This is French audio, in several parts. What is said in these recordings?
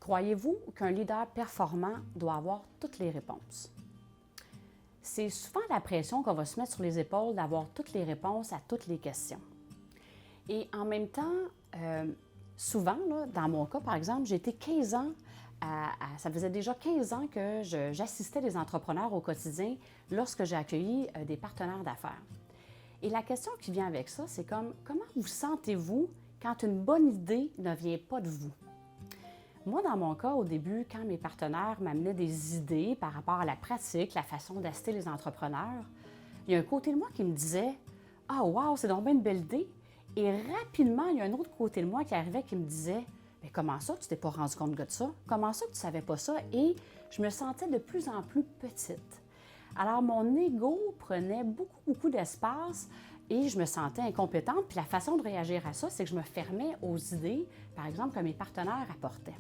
Croyez-vous qu'un leader performant doit avoir toutes les réponses? C'est souvent la pression qu'on va se mettre sur les épaules d'avoir toutes les réponses à toutes les questions. Et en même temps, souvent, là, dans mon cas, par exemple, j'ai été 15 ans ça faisait déjà 15 ans que j'assistais les entrepreneurs au quotidien lorsque j'ai accueilli des partenaires d'affaires. Et la question qui vient avec ça, c'est comment vous sentez-vous quand une bonne idée ne vient pas de vous? Moi, dans mon cas, au début, quand mes partenaires m'amenaient des idées par rapport à la pratique, la façon d'assister les entrepreneurs, il y a un côté de moi qui me disait « Ah, wow, c'est donc bien une belle idée! » Et rapidement, il y a un autre côté de moi qui arrivait qui me disait « Mais comment ça, tu t'es pas rendu compte de ça? Comment ça que tu savais pas ça? » Et je me sentais de plus en plus petite. Alors, mon ego prenait beaucoup d'espace et je me sentais incompétente. Puis la façon de réagir à ça, c'est que je me fermais aux idées, par exemple, que mes partenaires apportaient.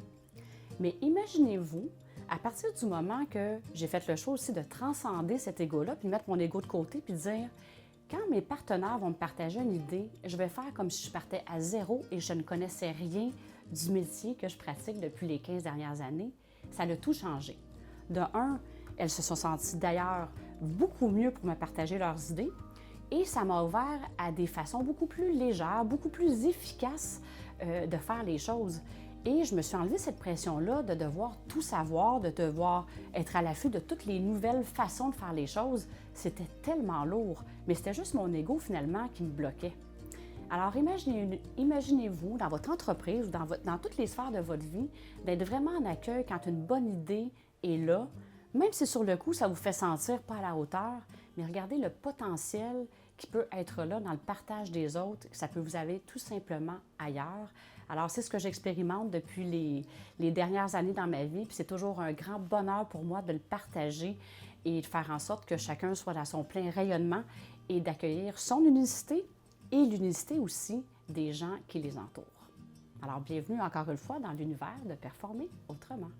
Mais imaginez-vous, à partir du moment que j'ai fait le choix aussi de transcender cet ego-là, puis mettre mon ego de côté, puis dire, quand mes partenaires vont me partager une idée, je vais faire comme si je partais à zéro et je ne connaissais rien du métier que je pratique depuis les 15 dernières années. Ça a tout changé. De un, elles se sont senties d'ailleurs beaucoup mieux pour me partager leurs idées et ça m'a ouvert à des façons beaucoup plus légères, beaucoup plus efficaces de faire les choses. Et je me suis enlevé cette pression-là de devoir tout savoir, de devoir être à l'affût de toutes les nouvelles façons de faire les choses. C'était tellement lourd, mais c'était juste mon ego finalement qui me bloquait. Alors imaginez-vous dans votre entreprise ou dans toutes les sphères de votre vie, d'être vraiment en accueil quand une bonne idée est là, même si sur le coup ça vous fait sentir pas à la hauteur, mais regardez le potentiel qui peut être là dans le partage des autres, que ça peut vous aller tout simplement ailleurs. Alors, c'est ce que j'expérimente depuis les dernières années dans ma vie, puis c'est toujours un grand bonheur pour moi de le partager et de faire en sorte que chacun soit dans son plein rayonnement et d'accueillir son unicité et l'unicité aussi des gens qui les entourent. Alors, bienvenue encore une fois dans l'univers de Performer autrement.